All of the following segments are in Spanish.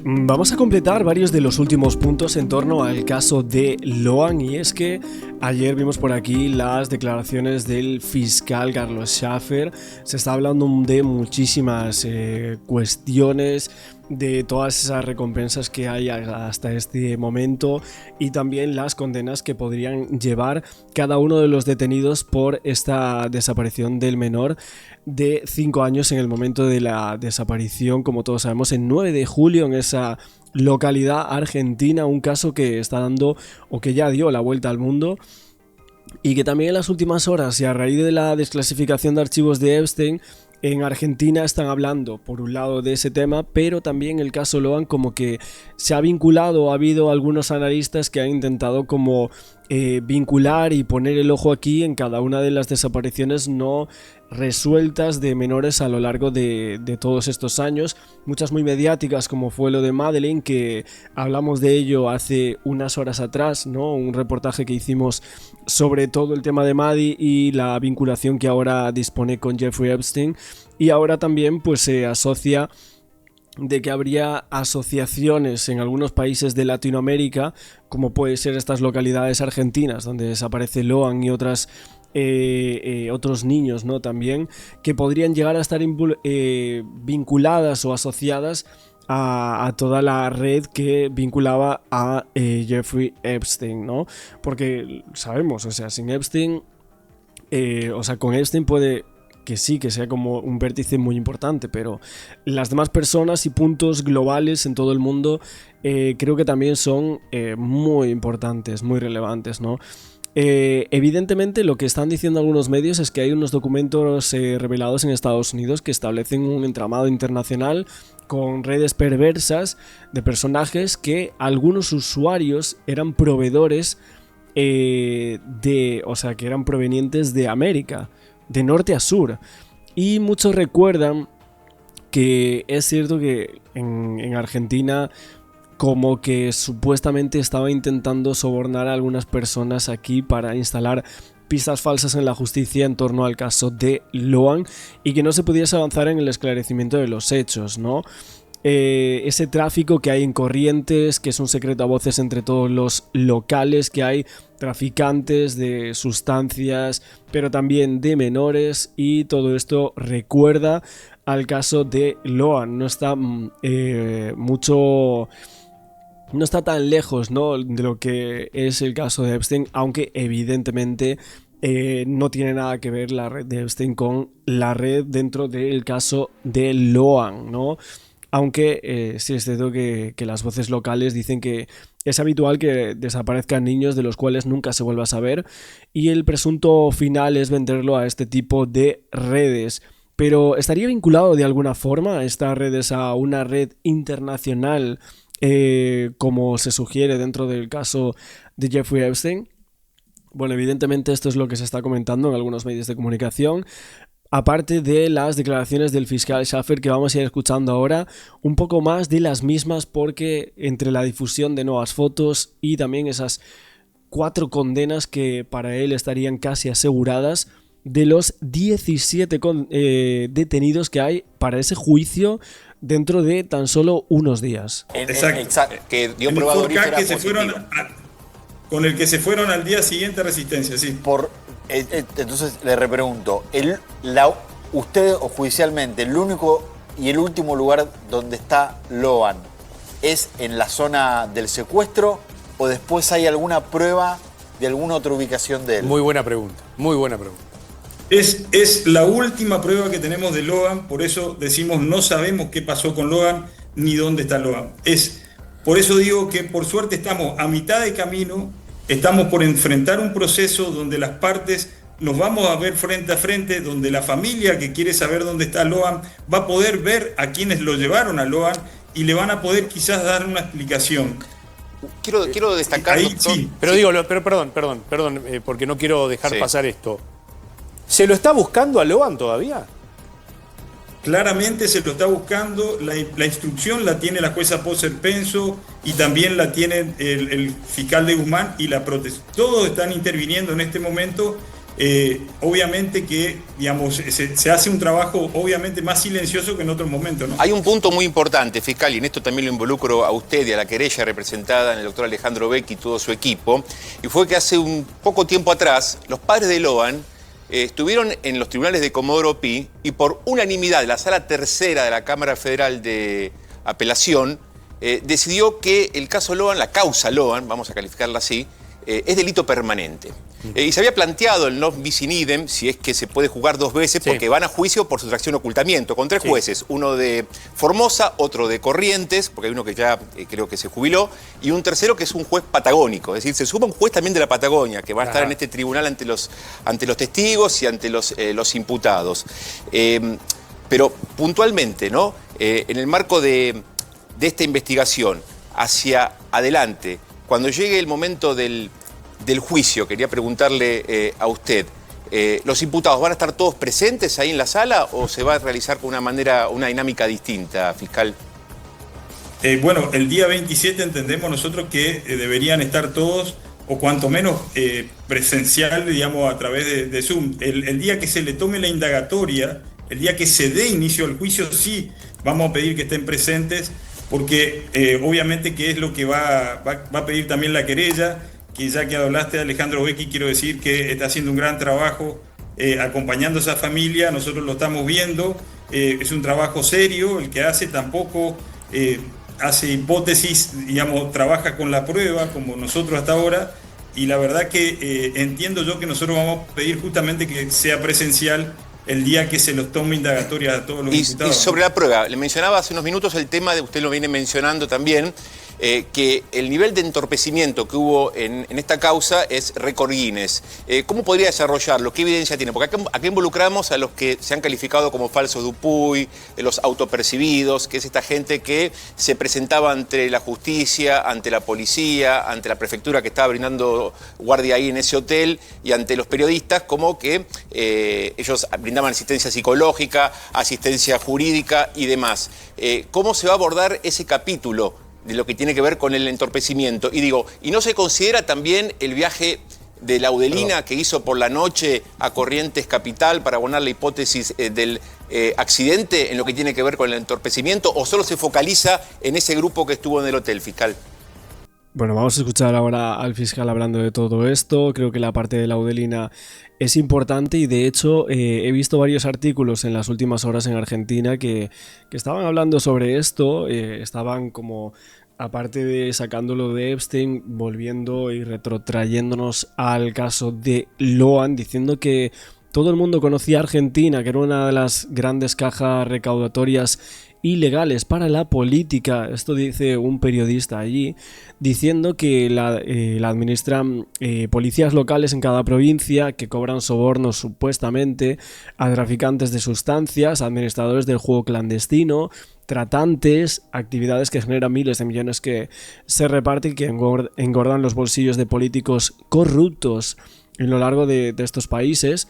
Vamos a completar varios de los últimos puntos en torno al caso de Loan, y es que ayer vimos por aquí las declaraciones del fiscal Carlos Schaffer. Se está hablando de muchísimas cuestiones, de todas esas recompensas que hay hasta este momento y también las condenas que podrían llevar cada uno de los detenidos por esta desaparición del menor de 5 años en el momento de la desaparición, como todos sabemos, en 9 de julio en esa localidad argentina, un caso que está dando o que ya dio la vuelta al mundo y que también en las últimas horas y a raíz de la desclasificación de archivos de Epstein en Argentina están hablando por un lado de ese tema, pero también el caso Loan como que se ha vinculado, ha habido algunos analistas que han intentado como vincular y poner el ojo aquí en cada una de las desapariciones no resueltas de menores a lo largo de todos estos años, muchas muy mediáticas como fue lo de Madeleine, que hablamos de ello hace unas horas atrás, ¿no? Un reportaje que hicimos sobre todo el tema de Maddie y la vinculación que ahora dispone con Jeffrey Epstein, y ahora también pues se asocia de que habría asociaciones en algunos países de Latinoamérica, como puede ser estas localidades argentinas donde desaparece Loan y otros niños, ¿no? También, que podrían llegar a estar vinculadas o asociadas a toda la red que vinculaba a Jeffrey Epstein, ¿no? Porque sabemos, o sea, sin Epstein, con Epstein puede que sí, que sea como un vértice muy importante, pero las demás personas y puntos globales en todo el mundo creo que también son muy importantes, muy relevantes, ¿no? Evidentemente lo que están diciendo algunos medios es que hay unos documentos revelados en Estados Unidos que establecen un entramado internacional con redes perversas de personajes que algunos usuarios eran proveedores que eran provenientes de América, de norte a sur, y muchos recuerdan que es cierto que en Argentina como que supuestamente estaba intentando sobornar a algunas personas aquí para instalar pistas falsas en la justicia en torno al caso de Loan y que no se pudiese avanzar en el esclarecimiento de los hechos, ¿no? Ese tráfico que hay en Corrientes, que es un secreto a voces entre todos los locales, que hay traficantes de sustancias, pero también de menores, y todo esto recuerda al caso de Loan. No está no está tan lejos, ¿no?, de lo que es el caso de Epstein, aunque evidentemente no tiene nada que ver la red de Epstein con la red dentro del caso de Loan, ¿no? Aunque sí es cierto que las voces locales dicen que es habitual que desaparezcan niños de los cuales nunca se vuelva a saber, y el presunto final es venderlo a este tipo de redes. Pero ¿estaría vinculado de alguna forma estas redes a una red internacional como se sugiere dentro del caso de Jeffrey Epstein? Bueno, evidentemente esto es lo que se está comentando en algunos medios de comunicación, aparte de las declaraciones del fiscal Schaffer, que vamos a ir escuchando ahora un poco más de las mismas, porque entre la difusión de nuevas fotos y también esas 4 condenas que para él estarían casi aseguradas de los 17 detenidos que hay para ese juicio dentro de tan solo unos días. Exacto. Que dio prueba que se fueron con el que se fueron al día siguiente a Resistencia, sí. Entonces le repregunto, usted o judicialmente, el único y el último lugar donde está Loan, ¿es en la zona del secuestro o después hay alguna prueba de alguna otra ubicación de él? Muy buena pregunta, muy buena pregunta. Es la última prueba que tenemos de Loan, por eso decimos no sabemos qué pasó con Loan ni dónde está Loan. Por eso digo que por suerte estamos a mitad de camino, estamos por enfrentar un proceso donde las partes nos vamos a ver frente a frente, donde la familia que quiere saber dónde está Loan va a poder ver a quienes lo llevaron a Loan y le van a poder quizás dar una explicación. Quiero destacar, ahí, doctor. sí. Pero perdón, porque no quiero dejar pasar esto. ¿Se lo está buscando a Loan todavía? Claramente se lo está buscando, la instrucción la tiene la jueza Poser Penso y también la tiene el fiscal de Guzmán y la protesta. Todos están interviniendo en este momento obviamente que, digamos, se hace un trabajo obviamente más silencioso que en otros momentos, ¿no? Hay un punto muy importante, fiscal, y en esto también lo involucro a usted y a la querella representada en el doctor Alejandro Becchi y todo su equipo, y fue que hace un poco tiempo atrás los padres de Loan estuvieron en los tribunales de Comodoro Pi y por unanimidad de la Sala Tercera de la Cámara Federal de Apelación decidió que el caso Loan, la causa Loan, vamos a calificarla así, es delito permanente. Y se había planteado el non bis in idem, si es que se puede jugar dos veces, porque van a juicio por sustracción y ocultamiento, con tres jueces, uno de Formosa, otro de Corrientes, porque hay uno que ya creo que se jubiló, y un tercero que es un juez patagónico, es decir, se suma un juez también de la Patagonia, que va a estar en este tribunal ante los testigos y ante los imputados. Pero puntualmente, ¿no? En el marco de esta investigación, hacia adelante, cuando llegue el momento del juicio, quería preguntarle a usted, ¿los imputados van a estar todos presentes ahí en la sala o se va a realizar con una dinámica distinta, fiscal? Bueno, el día 27 entendemos nosotros que deberían estar todos, o cuanto menos presencial, digamos, a través de Zoom. El día que se le tome la indagatoria, el día que se dé inicio al juicio, sí vamos a pedir que estén presentes, porque obviamente que es lo que va a pedir también la querella, que ya que hablaste de Alejandro Becchi, quiero decir que está haciendo un gran trabajo acompañando a esa familia, nosotros lo estamos viendo, es un trabajo serio, el que hace tampoco hace hipótesis, digamos, trabaja con la prueba, como nosotros hasta ahora, y la verdad que entiendo yo que nosotros vamos a pedir justamente que sea presencial el día que se los tome indagatoria a todos los imputados. Y sobre la prueba, le mencionaba hace unos minutos el tema, usted lo viene mencionando también, que el nivel de entorpecimiento que hubo en esta causa es récord Guinness. ¿Cómo podría desarrollarlo? ¿Qué evidencia tiene? Porque acá involucramos a los que se han calificado como falsos Dupuy, los autopercibidos, que es esta gente que se presentaba ante la justicia, ante la policía, ante la prefectura que estaba brindando guardia ahí en ese hotel y ante los periodistas, como que ellos brindaban asistencia psicológica, asistencia jurídica y demás. ¿Cómo se va a abordar ese capítulo de lo que tiene que ver con el entorpecimiento? Y digo, ¿y no se considera también el viaje de Laudelina que hizo por la noche a Corrientes Capital para abonar la hipótesis del accidente en lo que tiene que ver con el entorpecimiento, o solo se focaliza en ese grupo que estuvo en el hotel, fiscal? Bueno, vamos a escuchar ahora al fiscal hablando de todo esto. Creo que la parte de Laudelina es importante y de hecho he visto varios artículos en las últimas horas en Argentina que estaban hablando sobre esto, estaban como, aparte de sacándolo de Epstein, volviendo y retrotrayéndonos al caso de Loan, diciendo que todo el mundo conocía a Argentina, que era una de las grandes cajas recaudatorias ilegales para la política. Esto dice un periodista allí, diciendo que la administran policías locales en cada provincia que cobran sobornos supuestamente a traficantes de sustancias, administradores del juego clandestino, tratantes, actividades que generan miles de millones que se reparten y que engordan los bolsillos de políticos corruptos en lo largo de estos países.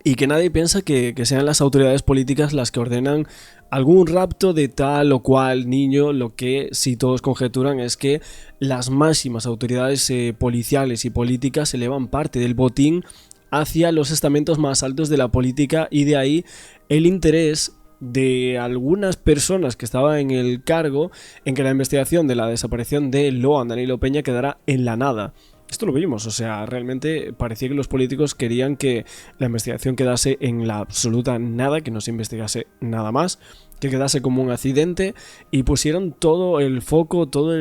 Y que nadie piensa que sean las autoridades políticas las que ordenan algún rapto de tal o cual niño. Lo que sí todos conjeturan es que las máximas autoridades policiales y políticas elevan parte del botín hacia los estamentos más altos de la política, y de ahí el interés de algunas personas que estaban en el cargo en que la investigación de la desaparición de Loan Danilo Peña quedara en la nada. Esto lo vimos, o sea, realmente parecía que los políticos querían que la investigación quedase en la absoluta nada, que no se investigase nada más, que quedase como un accidente, y pusieron todo el foco, todos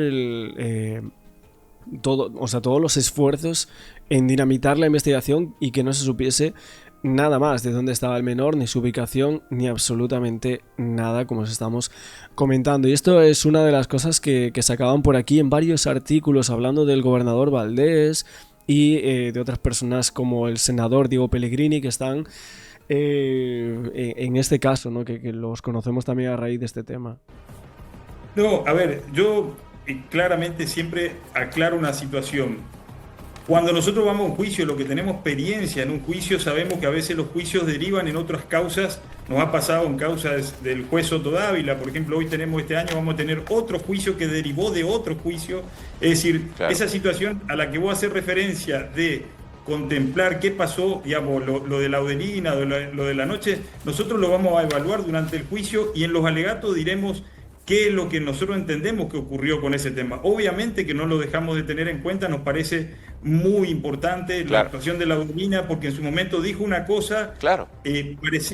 los esfuerzos en dinamitar la investigación y que no se supiese nada más de dónde estaba el menor, ni su ubicación, ni absolutamente nada, como os estamos comentando. Y esto es una de las cosas que sacaban por aquí en varios artículos, hablando del gobernador Valdés y de otras personas como el senador Diego Pellegrini, que están en este caso, ¿no? que los conocemos también a raíz de este tema. No, a ver, yo claramente siempre aclaro una situación. Cuando nosotros vamos a un juicio, lo que tenemos experiencia en un juicio, sabemos que a veces los juicios derivan en otras causas. Nos ha pasado en causas del juez Soto Dávila, por ejemplo, este año vamos a tener otro juicio que derivó de otro juicio. Es decir, claro, esa situación a la que voy a hacer referencia de contemplar qué pasó, digamos, lo de Laudelina, lo de la noche, nosotros lo vamos a evaluar durante el juicio y en los alegatos diremos qué es lo que nosotros entendemos que ocurrió con ese tema. Obviamente que no lo dejamos de tener en cuenta, nos parece muy importante la actuación de Laudelina, porque en su momento dijo una cosa,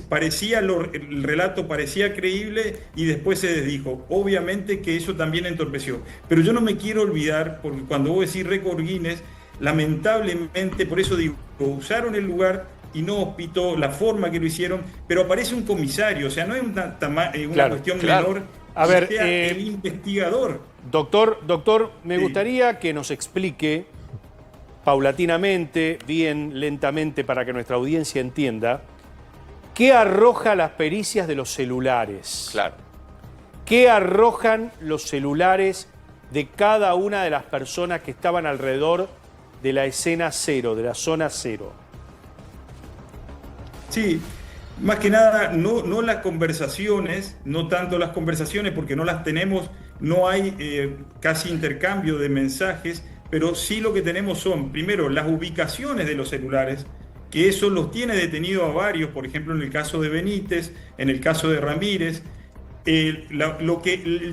parecía el relato parecía creíble y después se desdijo. Obviamente que eso también entorpeció. Pero yo no me quiero olvidar, porque cuando vos decís récord Guinness, lamentablemente, por eso digo, usaron el lugar y no pitó la forma que lo hicieron, pero aparece un comisario, o sea, no es una cuestión menor. A ver, el investigador. Doctor, me gustaría que nos explique paulatinamente, bien, lentamente, para que nuestra audiencia entienda, qué arroja las pericias de los celulares. Claro. ¿Qué arrojan los celulares de cada una de las personas que estaban alrededor de la escena cero, de la zona cero? Sí, más que nada, no las conversaciones, no tanto las conversaciones porque no las tenemos, no hay casi intercambio de mensajes, pero sí lo que tenemos son, primero, las ubicaciones de los celulares, que eso los tiene detenido a varios, por ejemplo, en el caso de Benítez, en el caso de Ramírez, el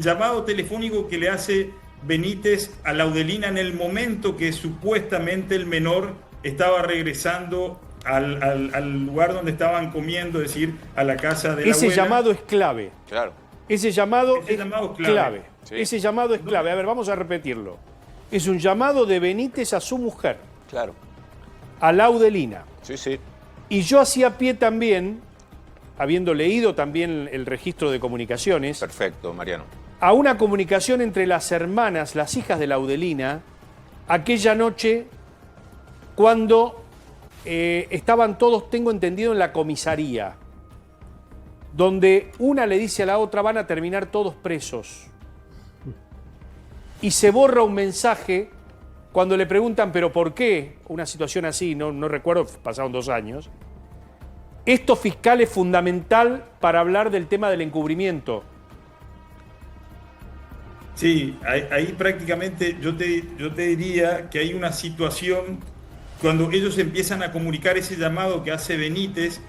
llamado telefónico que le hace Benítez a Laudelina en el momento que supuestamente el menor estaba regresando al lugar donde estaban comiendo, es decir, a la casa de la abuela. Ese llamado es clave. Claro. Ese llamado es clave. Sí. Ese llamado es clave. A ver, vamos a repetirlo. Es un llamado de Benítez a su mujer. Claro. A Laudelina. Sí. Y yo hacía pie también, habiendo leído también el registro de comunicaciones. Perfecto, Mariano. A una comunicación entre las hermanas, las hijas de Laudelina, aquella noche cuando estaban todos, tengo entendido, en la comisaría, donde una le dice a la otra, van a terminar todos presos. Y se borra un mensaje cuando le preguntan, ¿pero por qué? Una situación así, no recuerdo, pasaron 2 años. Esto, fiscal, es fundamental para hablar del tema del encubrimiento. Sí, ahí prácticamente yo te diría que hay una situación, cuando ellos empiezan a comunicar ese llamado que hace Benítez,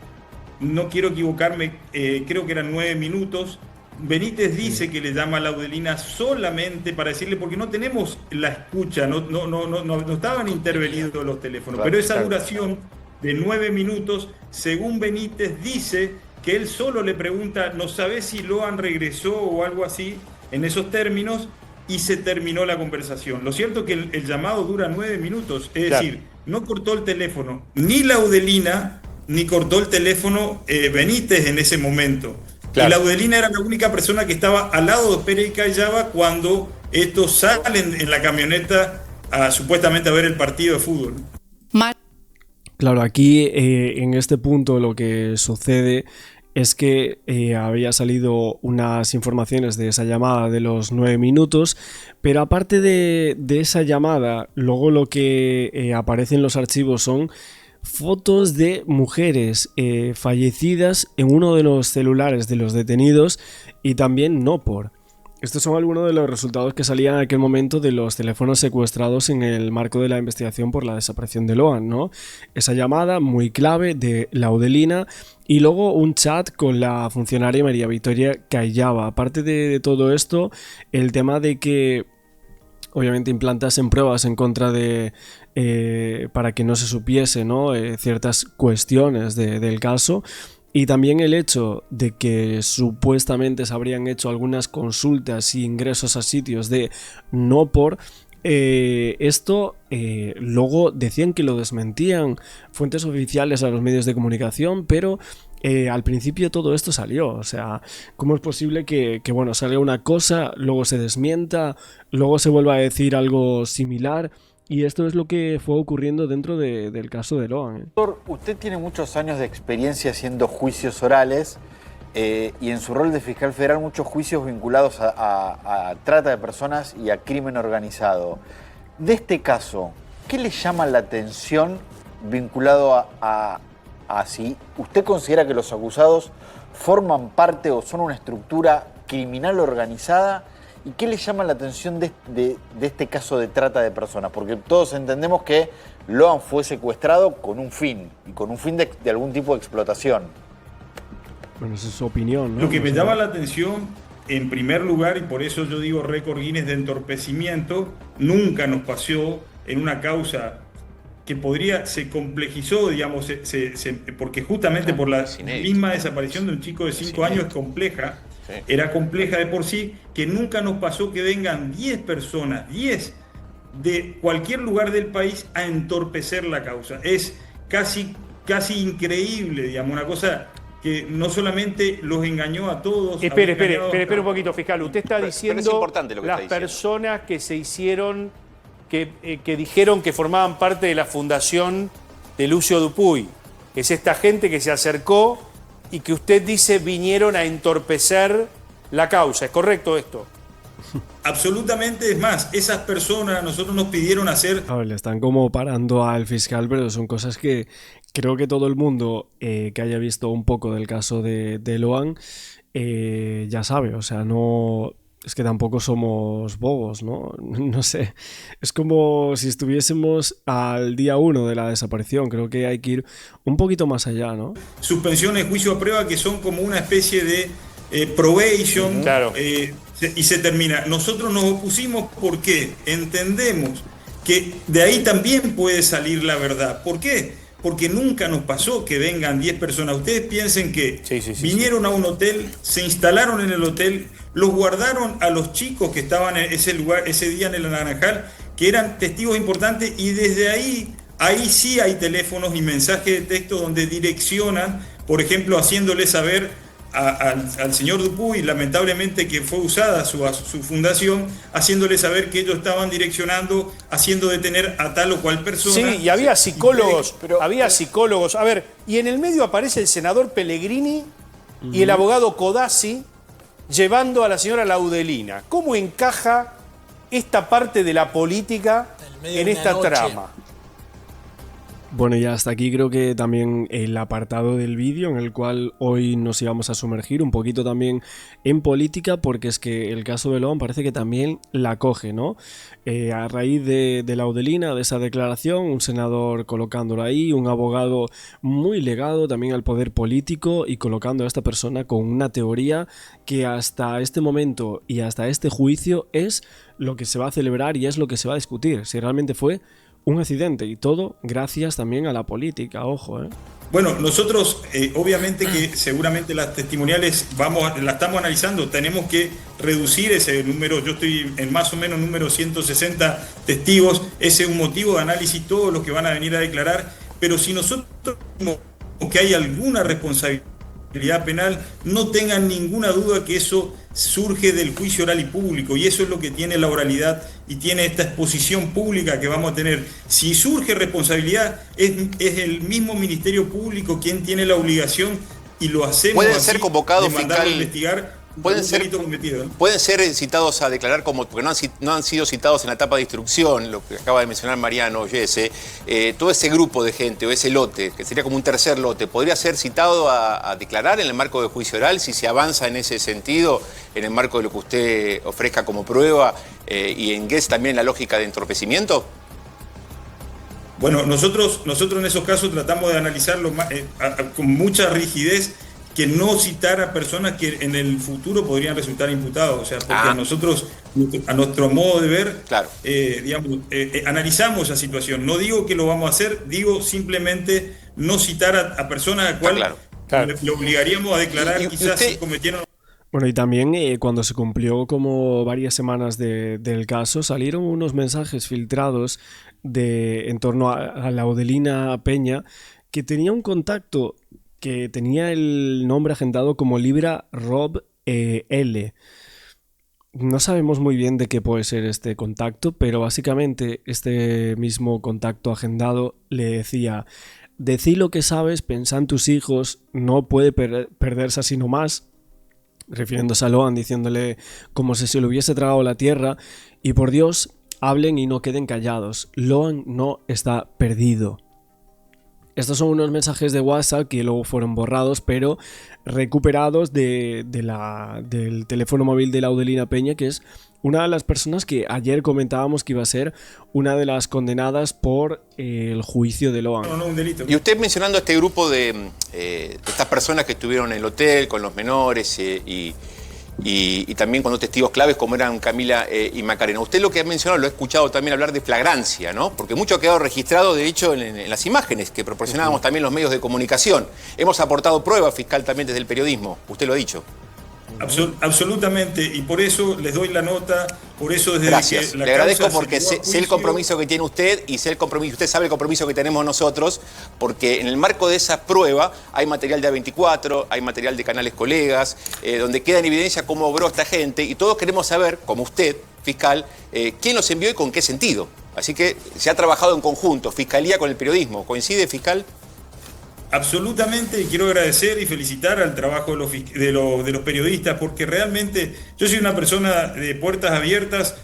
no quiero equivocarme, creo que eran 9 minutos, Benítez dice que le llama a Laudelina solamente para decirle, porque no tenemos la escucha, no estaban intervenidos los teléfonos, pero esa duración de 9 minutos, según Benítez dice que él solo le pregunta, no sabe si Loan regresó o algo así, en esos términos, y se terminó la conversación. Lo cierto es que el llamado dura 9 minutos, es decir, no cortó el teléfono ni Laudelina, ni cortó el teléfono Benítez en ese momento. Claro. Y Laudelina era la única persona que estaba al lado de Pérez y Callaba cuando estos salen en la camioneta a supuestamente a ver el partido de fútbol. Claro, aquí en este punto lo que sucede es que había salido unas informaciones de esa llamada de los 9 minutos, pero aparte de esa llamada, luego lo que aparece en los archivos son fotos de mujeres fallecidas en uno de los celulares de los detenidos y también no por. Estos son algunos de los resultados que salían en aquel momento de los teléfonos secuestrados en el marco de la investigación por la desaparición de Loan, ¿no? Esa llamada muy clave de Laudelina y luego un chat con la funcionaria María Victoria Callaba. Aparte de todo esto, el tema de que obviamente implantasen pruebas en contra de para que no se supiese, ¿no? Ciertas cuestiones del caso. Y también el hecho de que supuestamente se habrían hecho algunas consultas y ingresos a sitios de no por. Esto luego decían que lo desmentían fuentes oficiales a los medios de comunicación, pero al principio todo esto salió. O sea, ¿cómo es posible que bueno, salga una cosa, luego se desmienta, luego se vuelva a decir algo similar? Y esto es lo que fue ocurriendo dentro del caso de Loan. Doctor, usted tiene muchos años de experiencia haciendo juicios orales y en su rol de fiscal federal muchos juicios vinculados a trata de personas y a crimen organizado. De este caso, ¿qué le llama la atención vinculado a si usted considera que los acusados forman parte o son una estructura criminal organizada ¿Y qué le llama la atención de este caso de trata de personas? Porque todos entendemos que Loan fue secuestrado con un fin, y con un fin de algún tipo de explotación. Bueno, esa es su opinión, ¿no? Lo que No me sé. llama la atención, en primer lugar, y por eso yo digo récord Guinness de entorpecimiento, nunca nos pasó en una causa que se complejizó, digamos, porque justamente por la es inédito. misma desaparición de un chico de 5 años es compleja, Sí. era compleja de por sí, que nunca nos pasó que vengan 10 personas, 10 de cualquier lugar del país a entorpecer la causa. Es casi increíble, digamos, una cosa que no solamente los engañó a todos. Espere había engañado un poquito, fiscal. Usted está Pero diciendo es importante lo que las está diciendo. personas que se hicieron, que dijeron que formaban parte de la fundación de Lucio Dupuy. Es esta gente que se acercó y que usted dice vinieron a entorpecer la causa. ¿Es correcto esto? Absolutamente, es más, esas personas a nosotros nos pidieron hacer. A ver, le están como parando al fiscal, pero son cosas que creo que todo el mundo que haya visto un poco del caso de Loan ya sabe. O sea, no... Es que tampoco somos bobos, ¿no? No sé. Es como si estuviésemos al día 1 de la desaparición. Creo que hay que ir un poquito más allá, ¿no? Suspensiones, juicio a prueba, que son como una especie de probation, Claro. Y se termina. Nosotros nos opusimos porque entendemos que de ahí también puede salir la verdad. ¿Por qué? Porque nunca nos pasó que vengan 10 personas. Ustedes piensen que vinieron a un hotel, se instalaron en el hotel, los guardaron a los chicos que estaban en ese lugar, ese día en el Naranjal, que eran testigos importantes, y desde ahí sí hay teléfonos y mensajes de texto donde direccionan, por ejemplo, haciéndole saber al señor Dupuy, lamentablemente que fue usada su fundación, haciéndole saber que ellos estaban direccionando, haciendo detener a tal o cual persona. Sí, y había psicólogos, había psicólogos. A ver, y en el medio aparece el senador Pellegrini y el abogado Codazzi llevando a la señora Laudelina. ¿Cómo encaja esta parte de la política en esta trama? Bueno, y hasta aquí creo que también el apartado del vídeo en el cual hoy nos íbamos a sumergir un poquito también en política, porque es que el caso de Loan parece que también la coge, ¿no? A raíz de Laudelina, de esa declaración, un senador colocándolo ahí, un abogado muy legado también al poder político y colocando a esta persona con una teoría que hasta este momento y hasta este juicio es lo que se va a celebrar y es lo que se va a discutir, si realmente fue un accidente, y todo gracias también a la política, ojo, ¿eh? Bueno, nosotros obviamente que seguramente las testimoniales la estamos analizando, tenemos que reducir ese número. Yo estoy en más o menos número 160 testigos, ese es un motivo de análisis, todos los que van a venir a declarar, pero si nosotros vemos que hay alguna responsabilidad penal, no tengan ninguna duda que eso surge del juicio oral y público, y eso es lo que tiene la oralidad y tiene esta exposición pública que vamos a tener. Si surge responsabilidad, es el mismo Ministerio Público quien tiene la obligación, y lo hacemos Pueden así, ser convocados, de mandarlo fiscal, a investigar. pueden ser citados a declarar porque no han sido citados en la etapa de instrucción, lo que acaba de mencionar Mariano Jesse. Todo ese grupo de gente o ese lote, que sería como un tercer lote, ¿podría ser citado a declarar en el marco del juicio oral si se avanza en ese sentido, en el marco de lo que usted ofrezca como prueba, y en Guess también la lógica de entorpecimiento? Bueno, nosotros en esos casos tratamos de analizarlo con mucha rigidez, que no citar a personas que en el futuro podrían resultar imputados. O sea, porque nosotros, a nuestro modo de ver, claro, analizamos la situación. No digo que lo vamos a hacer, digo simplemente no citar a personas a las cuales le obligaríamos a declarar quizás si cometieron... Bueno, y también cuando se cumplió como varias semanas del caso, salieron unos mensajes filtrados en torno a Laudelina Peña, que tenía un contacto que tenía el nombre agendado como Libra Rob L. No sabemos muy bien de qué puede ser este contacto, pero básicamente este mismo contacto agendado le decía: decí lo que sabes, pensá en tus hijos, no puede perderse así nomás, refiriéndose a Loan, diciéndole como si se le hubiese tragado la tierra, y por Dios, hablen y no queden callados, Loan no está perdido. Estos son unos mensajes de WhatsApp que luego fueron borrados, pero recuperados del teléfono móvil de Laudelina Peña, que es una de las personas que ayer comentábamos que iba a ser una de las condenadas por el juicio de Loan. No, un delito. Y usted mencionando a este grupo de estas personas que estuvieron en el hotel con los menores y también con dos testigos claves como eran Camila y Macarena. Usted lo que ha mencionado, lo he escuchado también hablar de flagrancia, ¿no? Porque mucho ha quedado registrado, de hecho, en las imágenes que proporcionábamos también los medios de comunicación. Hemos aportado pruebas, fiscal, también desde el periodismo. Usted lo ha dicho. Absolutamente, y por eso les doy la nota, por eso desde Gracias. que la Le agradezco causa porque se llevó a sé el juicio- compromiso que tiene usted y sé el compromiso, usted sabe el compromiso que tenemos nosotros, porque en el marco de esa prueba hay material de A24, hay material de canales colegas, donde queda en evidencia cómo obró esta gente y todos queremos saber, como usted, fiscal, quién los envió y con qué sentido. Así que se ha trabajado en conjunto, Fiscalía con el periodismo. ¿Coincide, fiscal? Absolutamente, y quiero agradecer y felicitar al trabajo de los periodistas, porque realmente yo soy una persona de puertas abiertas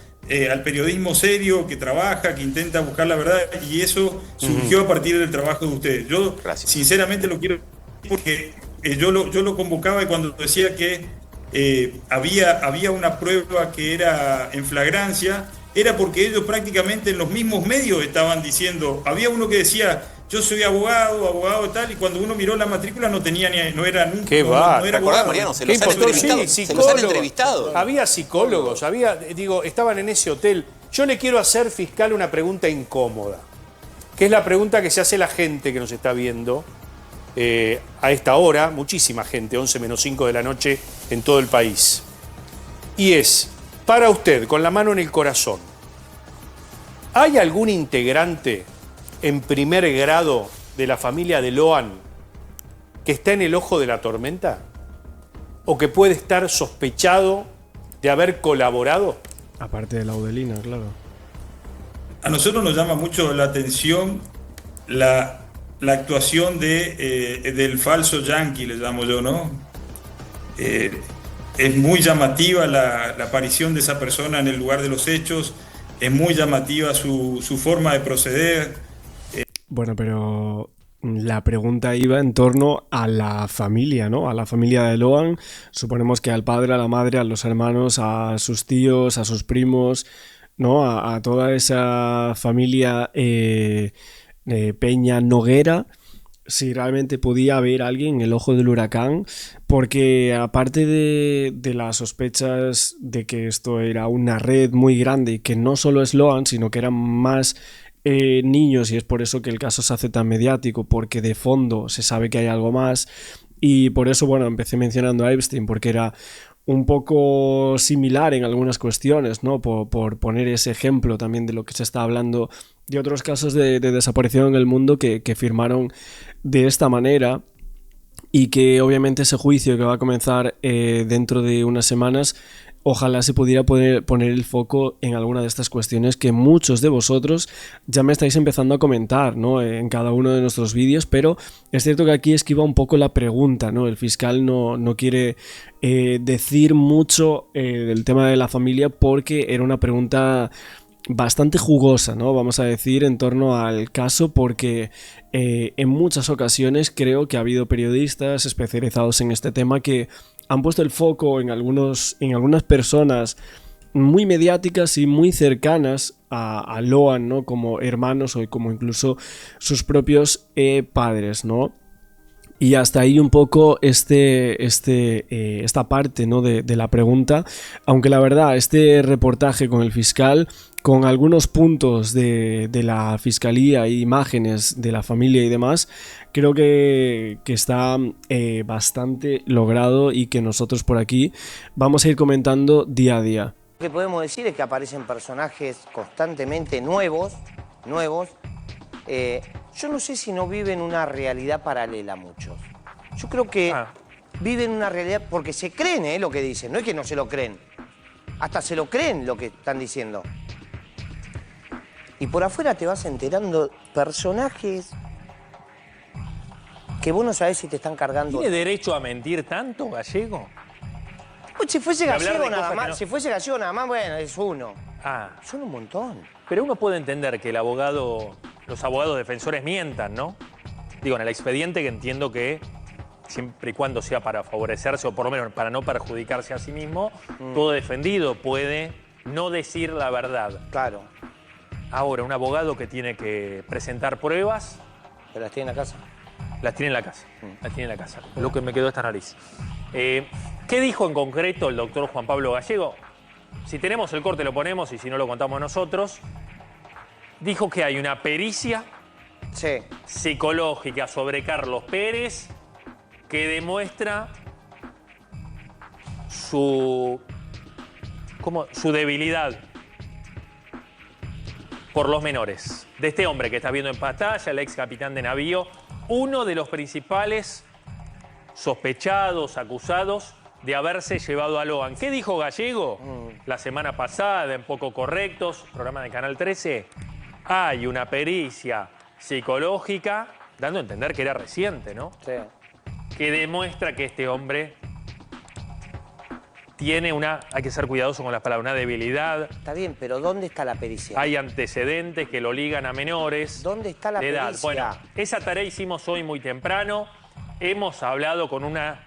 al periodismo serio, que trabaja, que intenta buscar la verdad, y eso surgió a partir del trabajo de ustedes. Yo Gracias. sinceramente lo quiero decir porque yo lo convocaba y cuando decía que había una prueba que era en flagrancia, era porque ellos prácticamente en los mismos medios estaban diciendo, había uno que decía, yo soy abogado tal, y cuando uno miró la matrícula no tenía no era nunca. Qué va. ¿Te acordás, Mariano? Se los han entrevistado. Se los han entrevistado. Había psicólogos, estaban en ese hotel. Yo le quiero hacer, fiscal, una pregunta incómoda, que es la pregunta que se hace la gente que nos está viendo a esta hora, muchísima gente, 11 menos 5 de la noche en todo el país. Y es, para usted, con la mano en el corazón, ¿hay algún integrante en primer grado de la familia de Loan que está en el ojo de la tormenta? ¿O que puede estar sospechado de haber colaborado? Aparte de la Audelina, claro. A nosotros nos llama mucho la atención la actuación del falso yankee, le llamo yo, ¿no? Es muy llamativa la aparición de esa persona en el lugar de los hechos, es muy llamativa su forma de proceder. Bueno, pero la pregunta iba en torno a la familia, ¿no? A la familia de Loan. Suponemos que al padre, a la madre, a los hermanos, a sus tíos, a sus primos, ¿no? A toda esa familia Peña Noguera, si realmente podía haber alguien en el ojo del huracán, porque aparte de las sospechas de que esto era una red muy grande y que no solo es Loan, sino que eran más niños, y es por eso que el caso se hace tan mediático, porque de fondo se sabe que hay algo más, y por eso, bueno, empecé mencionando a Epstein, porque era un poco similar en algunas cuestiones, ¿no? Por poner ese ejemplo también de lo que se está hablando de otros casos de desaparición en el mundo que firmaron de esta manera, y que obviamente ese juicio que va a comenzar dentro de unas semanas, ojalá se pudiera poner el foco en alguna de estas cuestiones que muchos de vosotros ya me estáis empezando a comentar, ¿no? En cada uno de nuestros vídeos, pero es cierto que aquí esquiva un poco la pregunta, ¿no? El fiscal no quiere decir mucho del tema de la familia, porque era una pregunta bastante jugosa, ¿no? Vamos a decir, en torno al caso, porque en muchas ocasiones creo que ha habido periodistas especializados en este tema que han puesto el foco en algunas personas muy mediáticas y muy cercanas a Loan, ¿no? Como hermanos o como incluso sus propios padres, ¿no? Y hasta ahí un poco esta parte, ¿no? de la pregunta, aunque la verdad este reportaje con el fiscal, con algunos puntos de la fiscalía y imágenes de la familia y demás, creo que está bastante logrado, y que nosotros por aquí vamos a ir comentando día a día. Lo que podemos decir es que aparecen personajes constantemente nuevos. Yo no sé si no viven una realidad paralela muchos. Yo creo que viven una realidad porque se creen lo que dicen, no es que no se lo creen. Hasta se lo creen lo que están diciendo. Y por afuera te vas enterando personajes que vos no sabés si te están cargando. ¿Tiene derecho a mentir tanto, Gallego? Pues si fuese Hablar de gallego nada cosas más, que no- si fuese gallego nada más, bueno, es uno. Ah, Son un montón. pero uno puede entender que los abogados defensores mientan, ¿no? Digo, en el expediente, que entiendo que siempre y cuando sea para favorecerse o por lo menos para no perjudicarse a sí mismo, todo defendido puede no decir la verdad. Claro. Ahora, un abogado que tiene que presentar pruebas, ¿Pero las tiene en la casa? las tiene en la casa. Las tiene en la casa. Lo que me quedó esta nariz. ¿Qué dijo en concreto el doctor Juan Pablo Gallego? Si tenemos el corte lo ponemos y si no lo contamos nosotros. Dijo que hay una pericia Sí. psicológica sobre Carlos Pérez que demuestra su debilidad por los menores. De este hombre que está viendo en pantalla, el ex capitán de navío, uno de los principales sospechados, acusados de haberse llevado a Logan. ¿Qué dijo Gallego la semana pasada en Poco Correctos, programa de Canal 13? Hay una pericia psicológica, dando a entender que era reciente, ¿no? Sí. Que demuestra que este hombre tiene hay que ser cuidadoso con las palabras, una debilidad. Está bien, pero ¿dónde está la pericia? Hay antecedentes que lo ligan a menores. ¿Dónde está la de edad. pericia? Bueno, esa tarea hicimos hoy muy temprano. Hemos hablado con una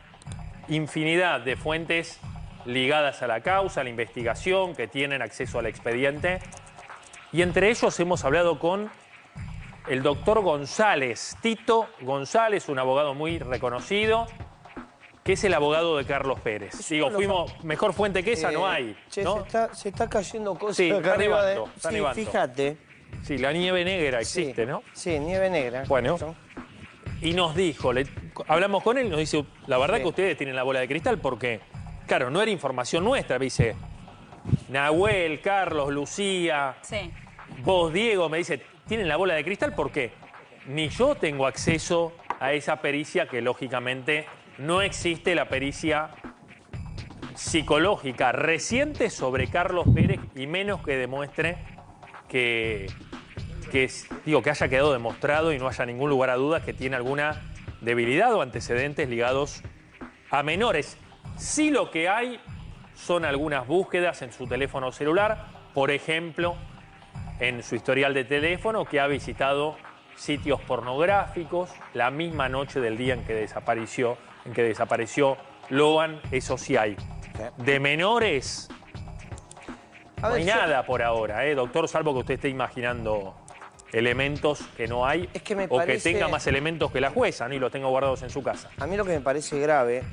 infinidad de fuentes ligadas a la causa, a la investigación, que tienen acceso al expediente. Y entre ellos hemos hablado con el doctor González, Tito González, un abogado muy reconocido, que es el abogado de Carlos Pérez. Digo, fuimos, mejor fuente que esa no hay, Che, ¿no? se está cayendo cosas Sí, acá está arriba nevando, está sí, nevando. fíjate. Sí, la nieve negra existe, Sí. ¿no? Sí, nieve negra. Bueno. Eso. Y nos dijo, hablamos con él y nos dice, la verdad Sí. que ustedes tienen la bola de cristal porque, claro, no era información nuestra, me dice, Nahuel, Carlos, Lucía, Sí. vos, Diego, me dice, tienen la bola de cristal porque ni yo tengo acceso a esa pericia que lógicamente no existe, la pericia psicológica reciente sobre Carlos Pérez y menos que demuestre que haya quedado demostrado y no haya ningún lugar a dudas que tiene alguna debilidad o antecedentes ligados a menores. Sí, lo que hay son algunas búsquedas en su teléfono celular, por ejemplo, en su historial de teléfono, que ha visitado sitios pornográficos la misma noche del día en que desapareció Logan, eso sí hay. De menores A no ver, hay yo- nada por ahora, doctor, salvo que usted esté imaginando elementos que no hay Es que me o parece- que tenga más elementos que la jueza, ¿no? Y los tenga guardados en su casa. A mí lo que me parece grave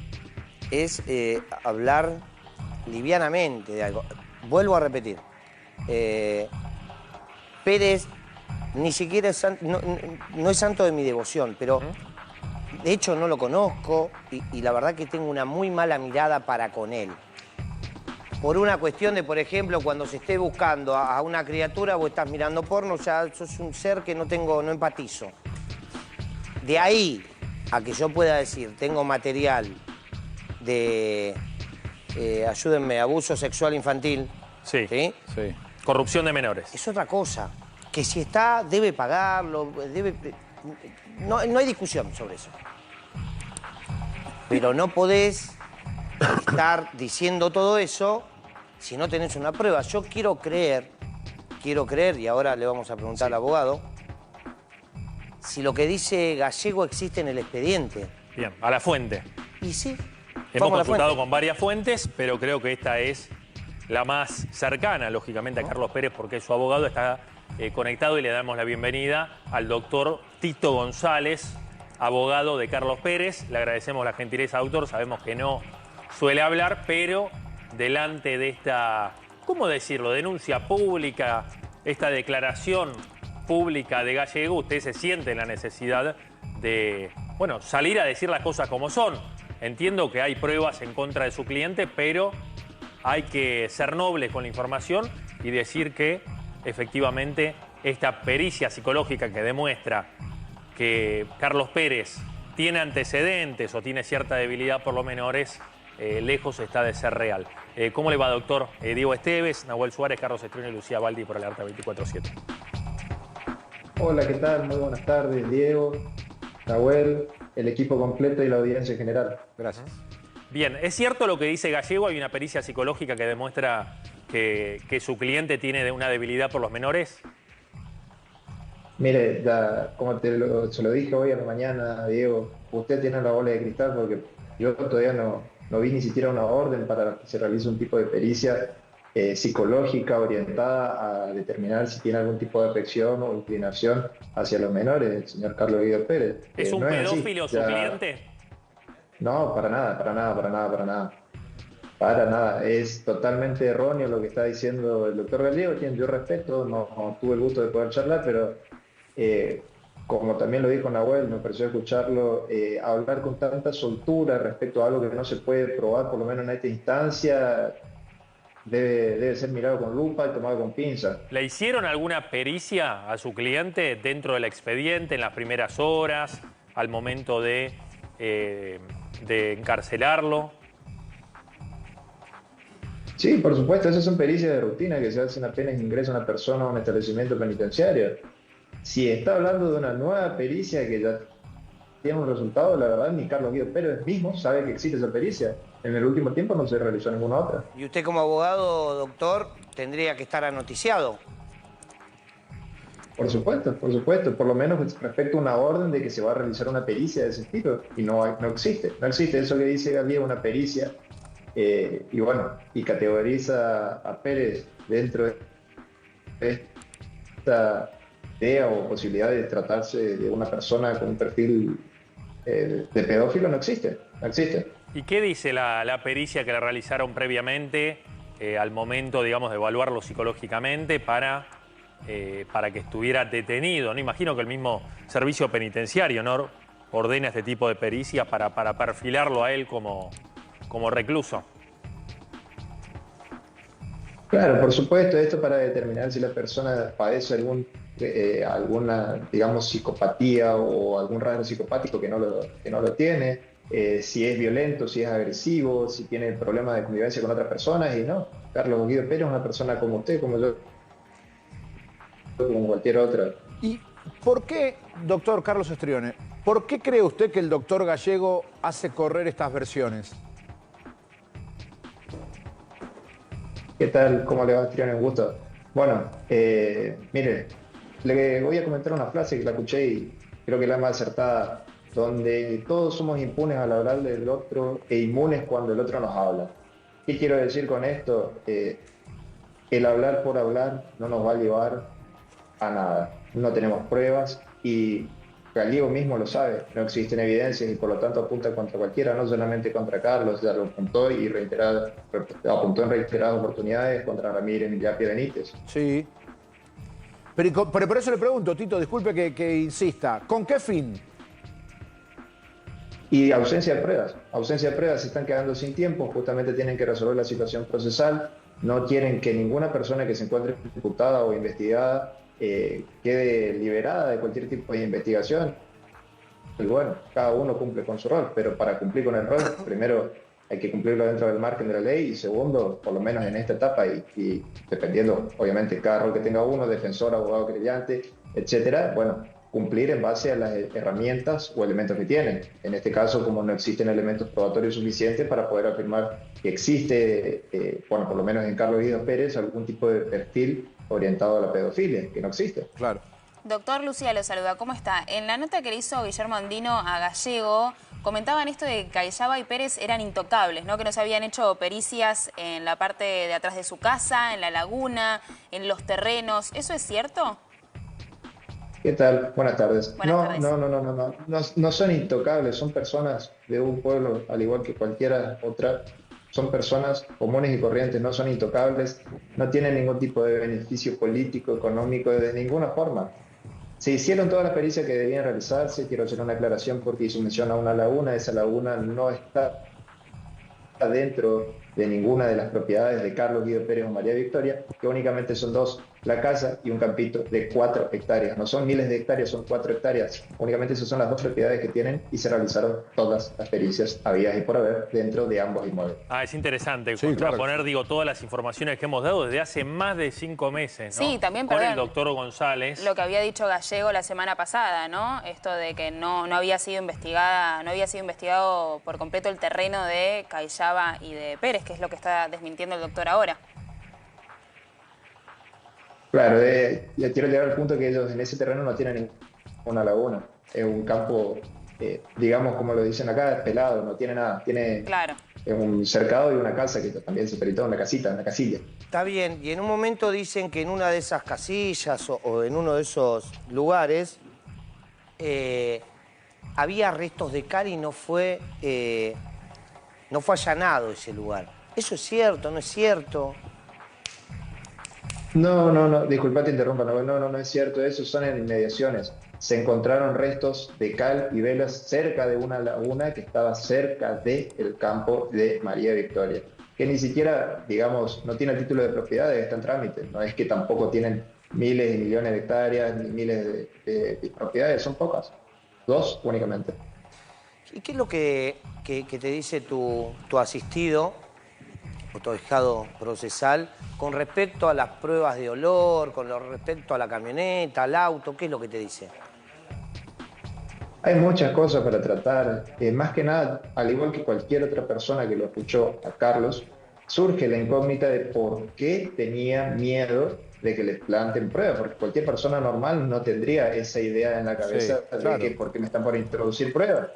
es hablar livianamente de algo. Vuelvo a repetir. Pérez ni siquiera es no es santo de mi devoción, pero de hecho no lo conozco y la verdad que tengo una muy mala mirada para con él. Por una cuestión de, por ejemplo, cuando se esté buscando a una criatura, vos estás mirando porno, o sea, sos un ser que no empatizo. De ahí a que yo pueda decir, tengo material de, ayúdenme, abuso sexual infantil, Sí. ¿sí? Sí. Corrupción de menores. Es otra cosa. Que si está, debe pagarlo, no hay discusión sobre eso. Pero no podés estar diciendo todo eso si no tenés una prueba. Yo quiero creer, y ahora le vamos a preguntar al abogado, si lo que dice Gallego existe en el expediente. Bien, a la fuente. Y sí, Hemos vamos a la consultado fuente. con varias fuentes, pero creo que esta es la más cercana, lógicamente, a Carlos Pérez, porque su abogado está conectado y le damos la bienvenida al doctor Tito González, abogado de Carlos Pérez. Le agradecemos la gentileza, doctor. Sabemos que no suele hablar, pero delante de esta, ¿cómo decirlo?, denuncia pública, esta declaración pública de Gallego, usted se siente la necesidad de, bueno, salir a decir las cosas como son. Entiendo que hay pruebas en contra de su cliente, pero hay que ser nobles con la información y decir que efectivamente esta pericia psicológica que demuestra que Carlos Pérez tiene antecedentes o tiene cierta debilidad por los menores, lejos está de ser real. ¿Cómo le va, doctor? Diego Esteves, Nahuel Suárez, Carlos Estreno y Lucía Baldi por Alerta 24/7. Hola, ¿qué tal? Muy buenas tardes, Diego, Nahuel, el equipo completo y la audiencia en general. Gracias. Bien, ¿es cierto lo que dice Gallego? ¿Hay una pericia psicológica que demuestra que su cliente tiene una debilidad por los menores? Mire, como se lo dije hoy a la mañana, Diego, usted tiene la bola de cristal porque yo todavía no vi ni siquiera una orden para que se realice un tipo de pericia psicológica orientada a determinar si tiene algún tipo de afección o inclinación hacia los menores, el señor Carlos Guido Pérez. ¿Es un No así. pedófilo su cliente? No, para nada, para nada, para nada, para nada. Para nada, es totalmente erróneo lo que está diciendo el doctor Gallego, quien yo respeto, no tuve el gusto de poder charlar, pero como también lo dijo Nahuel, me pareció escucharlo hablar con tanta soltura respecto a algo que no se puede probar, por lo menos en esta instancia, debe ser mirado con lupa y tomado con pinzas. ¿Le hicieron alguna pericia a su cliente dentro del expediente, en las primeras horas, al momento de encarcelarlo? Sí, por supuesto, esas son pericias de rutina que se hacen apenas ingresa una persona a un establecimiento penitenciario. Si está hablando de una nueva pericia que ya tiene un resultado, la verdad ni Carlos Guido Pérez mismo sabe que existe esa pericia. En el último tiempo no se realizó ninguna otra. Y usted como abogado, doctor, tendría que estar anoticiado. Por supuesto, por lo menos respecto a una orden de que se va a realizar una pericia de ese estilo, y no existe eso que dice Gallego, una pericia, y bueno, y categoriza a Pérez dentro de esta idea o posibilidad de tratarse de una persona con un perfil de pedófilo, no existe. ¿Y qué dice la pericia que le realizaron previamente al momento, digamos, de evaluarlo psicológicamente para que estuviera detenido? No imagino que el mismo servicio penitenciario, ¿no?, ordena este tipo de pericias para perfilarlo a él como recluso. Claro, por supuesto, esto para determinar si la persona padece alguna, digamos, psicopatía o algún rasgo psicopático que no lo tiene, si es violento, si es agresivo, si tiene problemas de convivencia con otras personas, y no. Carlos Guido Pérez es una persona como usted, como yo, como cualquier otra. ¿Y por qué, doctor Carlos Estrione, por qué cree usted que el doctor Gallego hace correr estas versiones? ¿Qué tal? ¿Cómo le va, Estrione? Un gusto. Bueno, mire, le voy a comentar una frase que la escuché y creo que es la más acertada, donde todos somos impunes al hablar del otro e inmunes cuando el otro nos habla. ¿Qué quiero decir con esto? El hablar por hablar no nos va a llevar a nada. No tenemos pruebas y Gallego mismo lo sabe. No existen evidencias y por lo tanto apunta contra cualquiera, no solamente contra Carlos, ya lo apuntó apuntó en reiteradas oportunidades contra Ramírez, Millapia, Benítez. Sí. Pero por eso le pregunto, Tito, disculpe que insista, ¿con qué fin? Y ausencia de pruebas, se están quedando sin tiempo, justamente tienen que resolver la situación procesal, no quieren que ninguna persona que se encuentre imputada o investigada quede liberada de cualquier tipo de investigación. Y bueno, cada uno cumple con su rol, pero para cumplir con el rol, primero hay que cumplirlo dentro del margen de la ley y segundo, por lo menos en esta etapa y dependiendo, obviamente, cada rol que tenga uno, defensor, abogado, querellante, etcétera, bueno, cumplir en base a las herramientas o elementos que tienen. En este caso, como no existen elementos probatorios suficientes para poder afirmar que existe, bueno, por lo menos en Carlos Guido Pérez, algún tipo de perfil orientado a la pedofilia, que no existe. Claro. Doctor, Lucía lo saluda, ¿cómo está? En la nota que le hizo Guillermo Andino a Gallego, comentaban esto de que Cayllaba y Pérez eran intocables, ¿no? Que no se habían hecho pericias en la parte de atrás de su casa, en la laguna, en los terrenos. ¿Eso es cierto? ¿Qué tal? Buenas tardes. Buenas tardes. No son intocables, son personas de un pueblo, al igual que cualquiera otra. Son personas comunes y corrientes, no son intocables, no tienen ningún tipo de beneficio político, económico, de ninguna forma. Se hicieron todas las pericias que debían realizarse, quiero hacer una aclaración porque hizo mención a una laguna, esa laguna no está dentro de ninguna de las propiedades de Carlos Guido Pérez o María Victoria, que únicamente son dos, la casa y un campito de 4 hectáreas. No son miles de hectáreas, son 4 hectáreas. Únicamente esas son las dos propiedades que tienen y se realizaron todas las pericias habidas y por haber dentro de ambos inmuebles. Es interesante Sí, contraponer, claro. digo, todas las informaciones que hemos dado desde hace más de 5 meses, ¿no? Sí, también, con el perdón, doctor González. lo que había dicho Gallego la semana pasada, ¿no? Esto de que no había sido investigado por completo el terreno de Cayllaba y de Pérez, que es lo que está desmintiendo el doctor ahora. Claro, ya quiero llegar al punto que ellos en ese terreno no tienen ninguna laguna. Es un campo digamos, como lo dicen acá, es pelado, no tiene nada. Tiene Claro. un cercado y una casa que también se peritó, una casita, una casilla. Está bien, y en un momento dicen que en una de esas casillas o en uno de esos lugares había restos de cal y no fue allanado ese lugar. ¿Eso es cierto, no es cierto? No, disculpa, te interrumpa, no es cierto eso, son en inmediaciones. Se encontraron restos de cal y velas cerca de una laguna que estaba cerca del campo de María Victoria, que ni siquiera, digamos, no tiene el título de propiedad, está en trámite. No es que tampoco tienen miles y millones de hectáreas ni miles de propiedades, son pocas, 2 únicamente. ¿Y qué es lo que te dice tu asistido o tu ahijado procesal con respecto a las pruebas de olor, con respecto a la camioneta, al auto? ¿Qué es lo que te dice? Hay muchas cosas para tratar. Más que nada, al igual que cualquier otra persona que lo escuchó a Carlos, surge la incógnita de por qué tenía miedo de que les planten pruebas, porque cualquier persona normal no tendría esa idea en la cabeza de que por qué me están por introducir pruebas.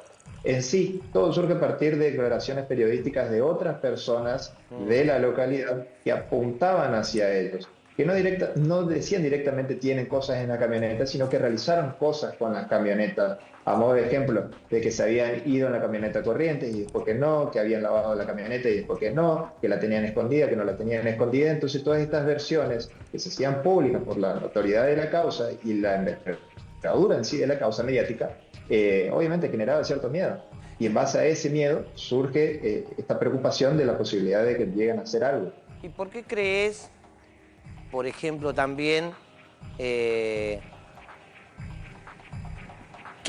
En sí, todo surge a partir de declaraciones periodísticas de otras personas de la localidad que apuntaban hacia ellos, que no decían directamente tienen cosas en la camioneta, sino que realizaron cosas con las camionetas, a modo de ejemplo, de que se habían ido en la camioneta corriente y después que no, que habían lavado la camioneta y después que no, que la tenían escondida, que no la tenían escondida. Entonces todas estas versiones que se hacían públicas por la autoridad de la causa y la envergadura en sí de la causa mediática, obviamente generaba cierto miedo. Y en base a ese miedo surge esta preocupación de la posibilidad de que lleguen a hacer algo. ¿Y por qué crees, por ejemplo, también que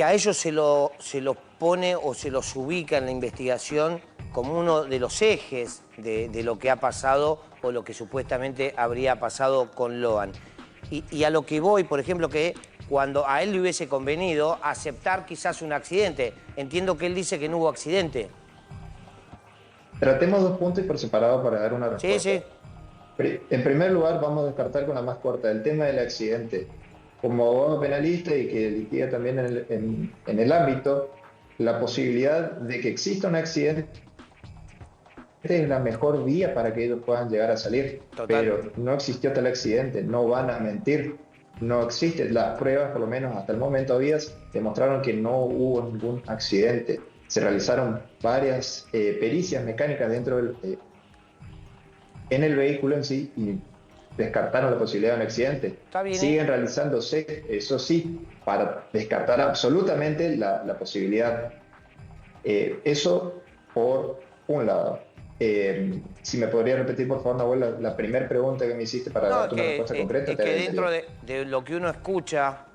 a ellos se los pone o se los ubica en la investigación como uno de los ejes de lo que ha pasado o lo que supuestamente habría pasado con Loan? Y a lo que voy, por ejemplo, que cuando a él le hubiese convenido aceptar quizás un accidente. Entiendo que él dice que no hubo accidente. Tratemos 2 puntos por separado para dar una respuesta. Sí. En primer lugar, vamos a descartar con la más corta el tema del accidente. Como abogado penalista y que litiga también en el ámbito, la posibilidad de que exista un accidente es la mejor vía para que ellos puedan llegar a salir. Total. Pero no existió tal accidente, no van a mentir. No existen las pruebas, por lo menos hasta el momento demostraron que no hubo ningún accidente. Se realizaron varias pericias mecánicas en el vehículo en sí y descartaron la posibilidad de un accidente. Está bien, Siguen realizándose, eso sí, para descartar absolutamente la posibilidad. Eso por un lado. Si me podría repetir, por favor, Nahuel, la primera pregunta que me hiciste para darte una respuesta concreta. Es que dentro de lo que uno escucha,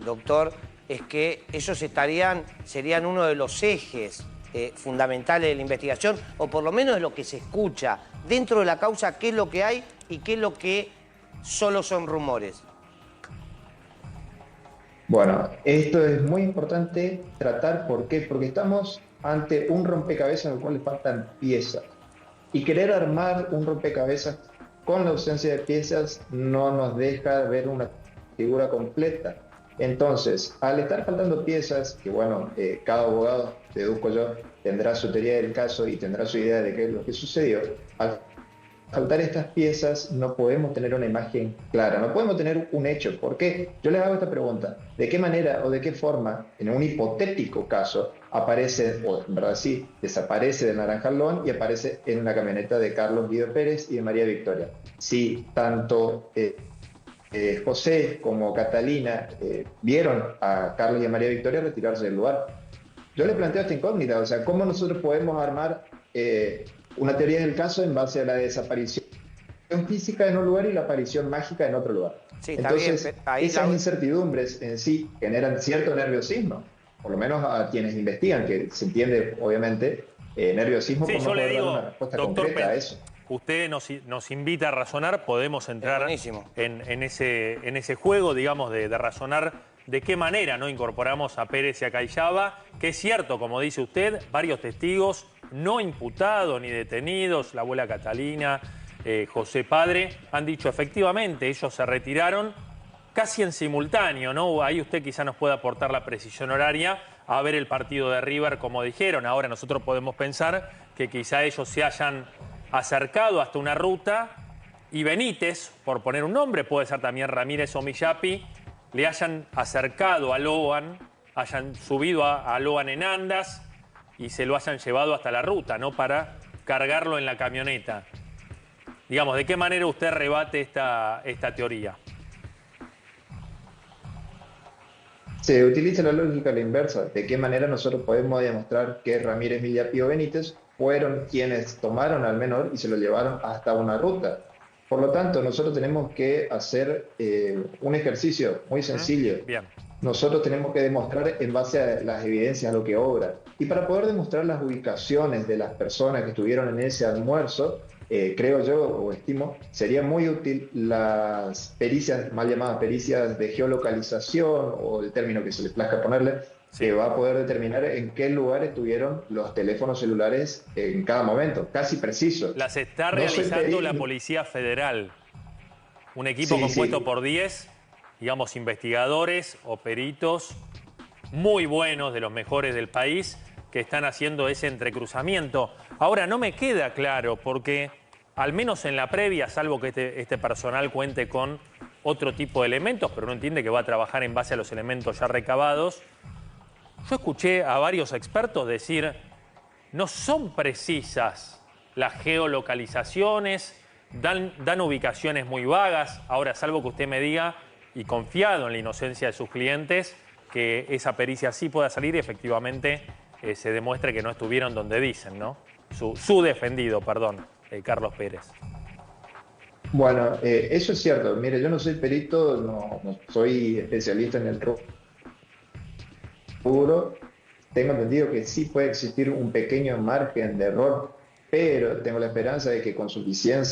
doctor, es que ellos serían uno de los ejes fundamentales de la investigación, o por lo menos de lo que se escucha dentro de la causa, qué es lo que hay y qué es lo que solo son rumores. Bueno, esto es muy importante tratar. ¿Por qué? Porque estamos ante un rompecabezas en el cual le faltan piezas. Y querer armar un rompecabezas con la ausencia de piezas no nos deja ver una figura completa. Entonces, al estar faltando piezas, que bueno, cada abogado, deduzco yo, tendrá su teoría del caso y tendrá su idea de qué es lo que sucedió, al faltar estas piezas no podemos tener una imagen clara, no podemos tener un hecho. ¿Por qué? Yo les hago esta pregunta: ¿de qué manera o de qué forma, en un hipotético caso, aparece, o en verdad sí, desaparece del Naranjal Loan y aparece en una camioneta de Carlos Guido Pérez y de María Victoria? Si tanto José como Catalina vieron a Carlos y a María Victoria retirarse del lugar. Yo le planteo esta incógnita, o sea, ¿cómo nosotros podemos armar una teoría del caso en base a la desaparición física en un lugar y la aparición mágica en otro lugar? Sí, está Entonces, bien, ahí esas incertidumbres en sí generan cierto nerviosismo, por lo menos a quienes investigan, que se entiende, obviamente, nerviosismo Sí, por yo no le poder dar digo, una respuesta doctor concreta a eso. Usted nos invita a razonar, podemos entrar en ese juego, digamos, de razonar de qué manera no incorporamos a Pérez y a Cayaba, que es cierto, como dice usted, varios testigos no imputados ni detenidos, la abuela Catalina, José Padre, han dicho efectivamente, ellos se retiraron casi en simultáneo, ¿no? Ahí usted quizá nos pueda aportar la precisión horaria, a ver el partido de River, como dijeron. Ahora nosotros podemos pensar que quizá ellos se hayan acercado hasta una ruta y Benítez, por poner un nombre, puede ser también Ramírez o Millapi, le hayan acercado a Loan, hayan subido a Loan en andas y se lo hayan llevado hasta la ruta, ¿no? Para cargarlo en la camioneta. Digamos, ¿de qué manera usted rebate esta teoría? Se utiliza la lógica a la inversa. ¿De qué manera nosotros podemos demostrar que Ramírez, Millapi o Benítez fueron quienes tomaron al menor y se lo llevaron hasta una ruta? Por lo tanto, nosotros tenemos que hacer un ejercicio muy sencillo. Bien. Nosotros tenemos que demostrar en base a las evidencias lo que obra. Y para poder demostrar las ubicaciones de las personas que estuvieron en ese almuerzo, creo yo o estimo, sería muy útil las pericias, mal llamadas pericias de geolocalización o el término que se les plazca ponerle, que va a poder determinar en qué lugar estuvieron los teléfonos celulares en cada momento, casi preciso. Las está realizando la Policía Federal. Un equipo compuesto por 10, digamos, investigadores o peritos muy buenos, de los mejores del país, que están haciendo ese entrecruzamiento. Ahora, no me queda claro, porque al menos en la previa, salvo que este personal cuente con otro tipo de elementos, pero uno entiende que va a trabajar en base a los elementos ya recabados, yo escuché a varios expertos decir, no son precisas las geolocalizaciones, dan ubicaciones muy vagas. Ahora, salvo que usted me diga, y confiado en la inocencia de sus clientes, que esa pericia sí pueda salir y efectivamente se demuestre que no estuvieron donde dicen, ¿no? Su defendido, perdón, Carlos Pérez. Bueno, eso es cierto. Mire, yo no soy perito, no soy especialista en el rubro. Tengo entendido que sí puede existir un pequeño margen de error, pero tengo la esperanza de que con suficiente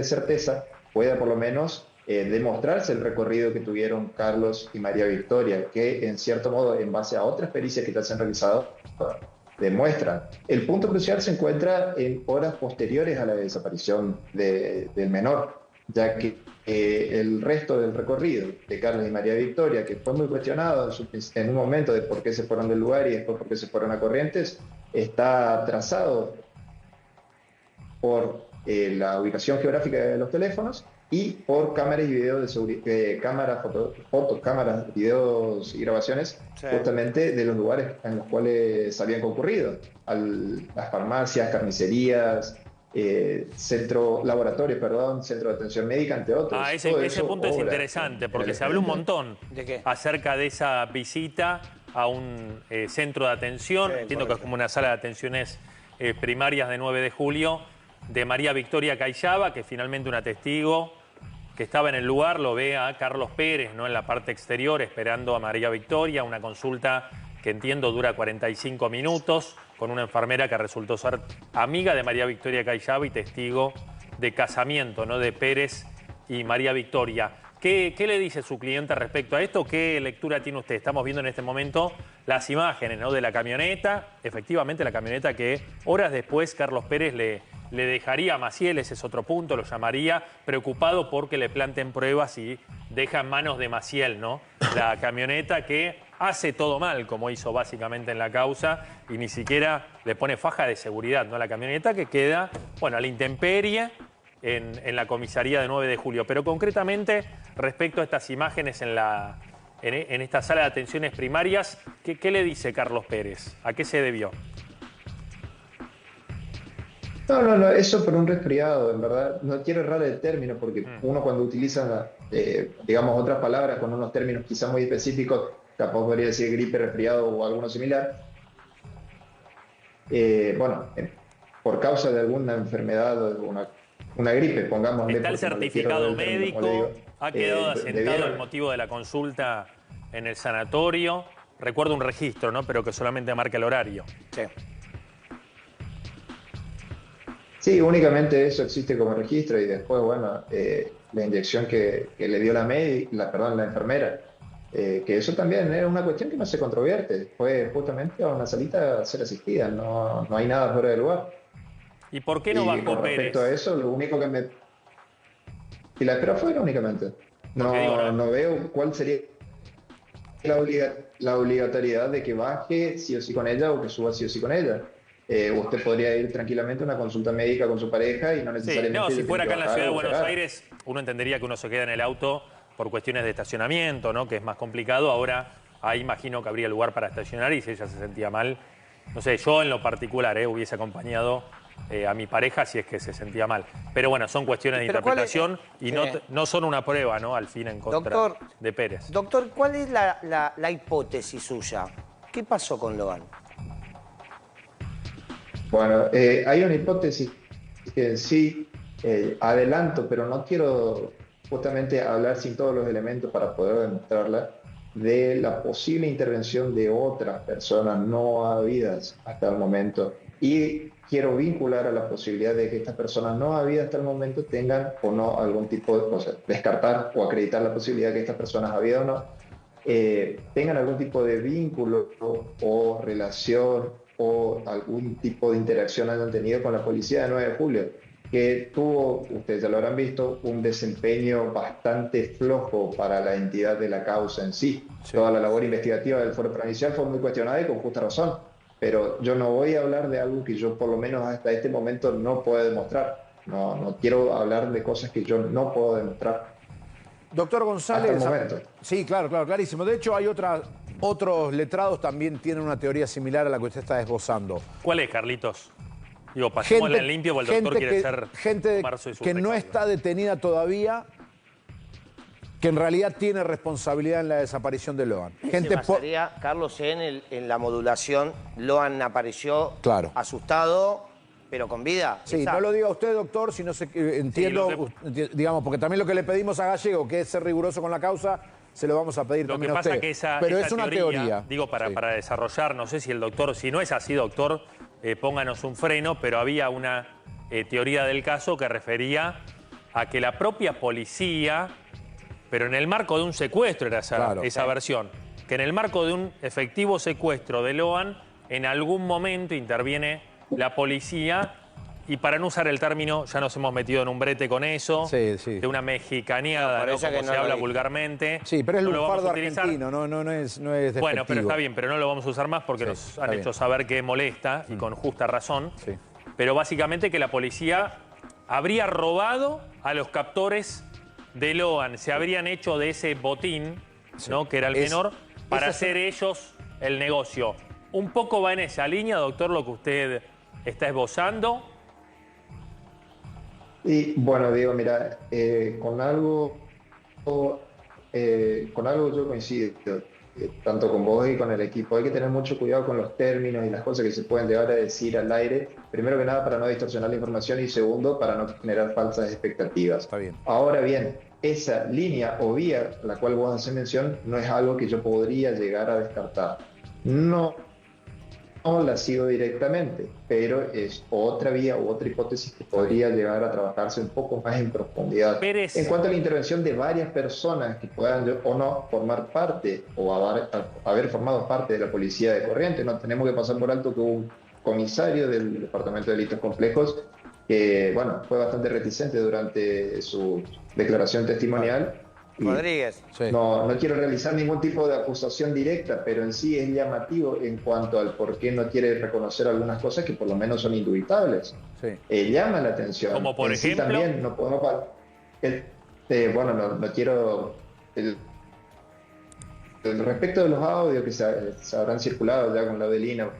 certeza pueda por lo menos demostrarse el recorrido que tuvieron Carlos y María Victoria, que en cierto modo, en base a otras pericias que ya se han realizado, demuestran. El punto crucial se encuentra en horas posteriores a la desaparición del menor, ya que el resto del recorrido de Carlos y María Victoria, que fue muy cuestionado en un momento de por qué se fueron del lugar y después por qué se fueron a Corrientes, está trazado por la ubicación geográfica de los teléfonos y por cámaras y videos de seguridad, cámaras, videos y grabaciones, justamente de los lugares en los cuales habían concurrido, las farmacias, carnicerías, laboratorios, centro de atención médica, entre otros. Ese punto es interesante, porque se habló un montón acerca de esa visita a un centro de atención, entiendo que es como una sala de atenciones primarias de 9 de julio, de María Victoria Cayaba, que finalmente una testigo que estaba en el lugar lo ve a Carlos Pérez, ¿no?, en la parte exterior, esperando a María Victoria, una consulta que entiendo dura 45 minutos, con una enfermera que resultó ser amiga de María Victoria Cayaba y testigo de casamiento, ¿no?, de Pérez y María Victoria. ¿Qué le dice su cliente respecto a esto? ¿Qué lectura tiene usted? Estamos viendo en este momento las imágenes, ¿no?, de la camioneta, efectivamente la camioneta que horas después Carlos Pérez le dejaría a Maciel, ese es otro punto, lo llamaría, preocupado porque le planten pruebas y deja en manos de Maciel, ¿no?, la camioneta que hace todo mal, como hizo básicamente en la causa, y ni siquiera le pone faja de seguridad, ¿no?, la camioneta que queda, bueno, a la intemperie en la comisaría de 9 de julio. Pero concretamente, respecto a estas imágenes en esta sala de atenciones primarias, ¿qué le dice Carlos Pérez? ¿A qué se debió? No, eso por un resfriado, en verdad. No quiero errar el término, porque uno cuando utiliza, digamos, otras palabras con unos términos quizás muy específicos, capaz podría decir gripe, resfriado o alguno similar. Por causa de alguna enfermedad o una gripe, pongámosle. ¿Está el certificado médico? ¿Ha quedado asentado el motivo de la consulta en el sanatorio? Recuerdo un registro, ¿no?, pero que solamente marca el horario. Sí, únicamente eso existe como registro y después, bueno, la inyección que le dio la enfermera, que eso también es una cuestión que no se controvierte. Fue justamente a una salita a ser asistida, no hay nada fuera de lugar. ¿Y por qué no bajó Pérez? Respecto a eso, lo único que me... Y la espero afuera únicamente. No veo cuál sería la obligatoriedad de que baje sí o sí con ella o que suba sí o sí con ella. Usted podría ir tranquilamente a una consulta médica con su pareja y no Sí, necesariamente... no, si tiene fuera que acá en la bajar ciudad de o Buenos esperar. Aires, uno entendería que uno se queda en el auto por cuestiones de estacionamiento, ¿no? Que es más complicado. Ahora, ahí imagino que habría lugar para estacionar y si ella se sentía mal, no sé, yo en lo particular hubiese acompañado a mi pareja si es que se sentía mal. Pero bueno, son cuestiones de Pero ¿cuál es? interpretación y Sí. no son una prueba, ¿no? Al fin en contra Doctor, de Pérez. Doctor, ¿cuál es la hipótesis suya? ¿Qué pasó con Logan? Bueno, hay una hipótesis que en sí adelanto, pero no quiero justamente hablar sin todos los elementos para poder demostrarla, de la posible intervención de otras personas no habidas hasta el momento. Y quiero vincular a la posibilidad de que estas personas no habidas hasta el momento tengan o no algún tipo de, o sea, descartar o acreditar la posibilidad de que estas personas habidas o no tengan algún tipo de vínculo o relación o algún tipo de interacción hayan tenido con la policía de 9 de julio, que tuvo, ustedes ya lo habrán visto, un desempeño bastante flojo para la entidad de la causa en sí. Toda la labor investigativa del Fuero Provincial fue muy cuestionada y con justa razón, pero yo no voy a hablar de algo que yo por lo menos hasta este momento no puedo demostrar. No quiero hablar de cosas que yo no puedo demostrar. Doctor González. Hasta el momento. Sí, claro, clarísimo. De hecho, hay otros letrados también tienen una teoría similar a la que usted está esbozando. ¿Cuál es, Carlitos? Digo, pasémosla en limpio porque el doctor quiere ser gente tomarse su que no recaudo. está detenida todavía, que en realidad tiene responsabilidad en la desaparición de Logan. Se basaría, Carlos, en la modulación. Logan apareció asustado, pero con vida. Sí, Esa. no lo diga usted, doctor, si no se entiendo, digamos, porque también lo que le pedimos a Gallego, que es ser riguroso con la causa, se lo vamos a pedir Lo que también a pasa usted. que esa Pero es una teoría. Digo, para desarrollar, no sé si el doctor, si no es así, doctor, pónganos un freno, pero había una teoría del caso que refería a que la propia policía, pero en el marco de un secuestro era esa versión, que en el marco de un efectivo secuestro de Logan, en algún momento interviene la policía. Y para no usar el término, ya nos hemos metido en un brete con eso, de una mexicaneada, ¿no? Como se habla vulgarmente. Sí, pero es no lo vamos lunfardo a utilizar. argentino, no es despectivo. Bueno, pero está bien, pero no lo vamos a usar más porque nos han hecho saber que molesta, y con justa razón. Pero básicamente que la policía habría robado a los captores de Logan, se habrían hecho de ese botín, ¿no? Que era el menor, para hacer ellos el negocio. Un poco va en esa línea, doctor, lo que usted está esbozando. Y bueno, Diego, mira, con algo yo coincido, tanto con vos y con el equipo. Hay que tener mucho cuidado con los términos y las cosas que se pueden llegar a decir al aire. Primero que nada, para no distorsionar la información y segundo, para no generar falsas expectativas. Está bien. Ahora bien, esa línea o vía, la cual vos haces mención, no es algo que yo podría llegar a descartar. No la sigo directamente, pero es otra vía u otra hipótesis que podría llegar a trabajarse un poco más en profundidad. En cuanto a la intervención de varias personas que puedan o no formar parte o haber formado parte de la policía de Corrientes, no tenemos que pasar por alto que hubo un comisario del Departamento de Delitos Complejos que, bueno, fue bastante reticente durante su declaración testimonial. Rodríguez. No quiero realizar ningún tipo de acusación directa, pero en sí es llamativo en cuanto al por qué no quiere reconocer algunas cosas que por lo menos son indubitables. Llama la atención. Como por en sí ejemplo. También no podemos... bueno, no quiero... Respecto de los audios que se habrán circulado ya con la Adelina,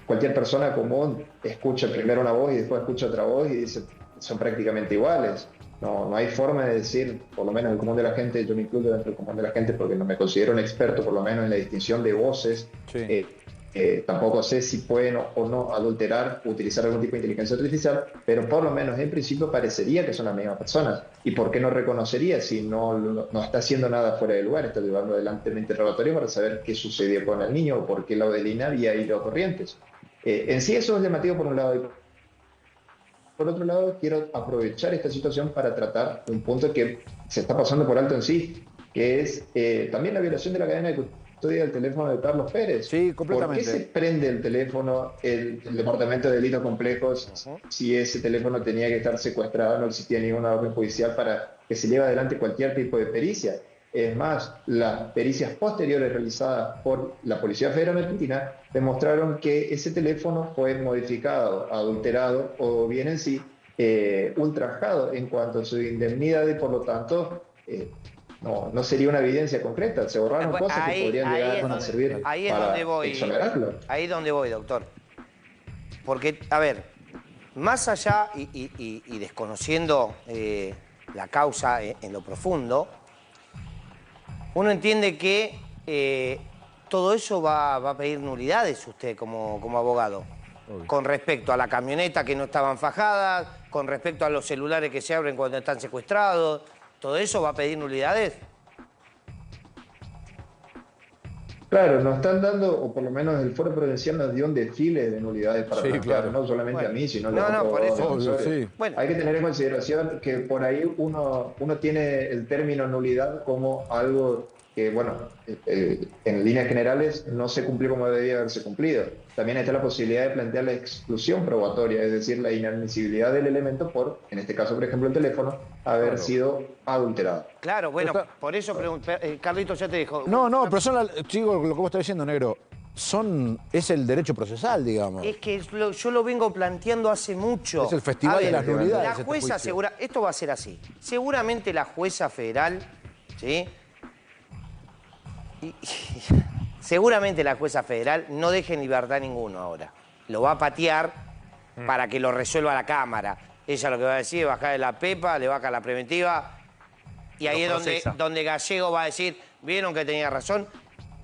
cualquier persona común escucha primero una voz y después escucha otra voz y dice son prácticamente iguales. No hay forma de decir, por lo menos el común de la gente, yo me incluyo dentro del común de la gente porque no me considero un experto, por lo menos en la distinción de voces. Tampoco sé si pueden o no adulterar, utilizar algún tipo de inteligencia artificial, pero por lo menos en principio parecería que son las mismas personas. ¿Y por qué no reconocería si no está haciendo nada fuera de lugar? Está llevando adelante un interrogatorio para saber qué sucedió con el niño o por qué la Adelina había ido a Corrientes. En sí eso es llamativo por un lado. Y por otro lado, quiero aprovechar esta situación para tratar un punto que se está pasando por alto en sí, que es también la violación de la cadena de custodia del teléfono de Carlos Pérez. Sí, completamente. ¿Por qué se prende el teléfono el Departamento de Delitos Complejos si ese teléfono tenía que estar secuestrado, no existía ninguna orden judicial para que se lleve adelante cualquier tipo de pericia? Es más, las pericias posteriores realizadas por la Policía Federal Argentina demostraron que ese teléfono fue modificado, adulterado o bien en sí ultrajado en cuanto a su indemnidad y por lo tanto no sería una evidencia concreta. Se borraron cosas que podrían llegar a servir para exonerarlo. Ahí es donde voy, doctor. Porque, a ver, más allá y desconociendo la causa en lo profundo, uno entiende que todo eso va a pedir nulidades usted como abogado. Obvio. Con respecto a la camioneta que no estaban fajadas, con respecto a los celulares que se abren cuando están secuestrados, ¿todo eso va a pedir nulidades? Claro, nos están dando, o por lo menos el Foro Prudencial nos dio un desfile de nulidades para plantear, claro. No solamente a mí, sino a los abogados. Hay que tener en consideración que por ahí uno tiene el término nulidad como algo que, bueno, en líneas generales no se cumplió como debía haberse cumplido. También está la posibilidad de plantear la exclusión probatoria, es decir, la inadmisibilidad del elemento por, en este caso, por ejemplo, el teléfono, haber sido adulterado. Claro, bueno, por eso Carlitos ya te dijo. No, pero sigo lo que vos estás diciendo, negro. Es el derecho procesal, digamos. Es que yo lo vengo planteando hace mucho. Es el festival de las nulidades. La jueza esto va a ser así. Seguramente la jueza federal, ¿sí? Seguramente la jueza federal no deje en libertad a ninguno ahora. Lo va a patear para que lo resuelva la Cámara. Ella lo que va a decir es bajar de la pepa, le baja la preventiva. Y ahí es donde Gallego va a decir, vieron que tenía razón.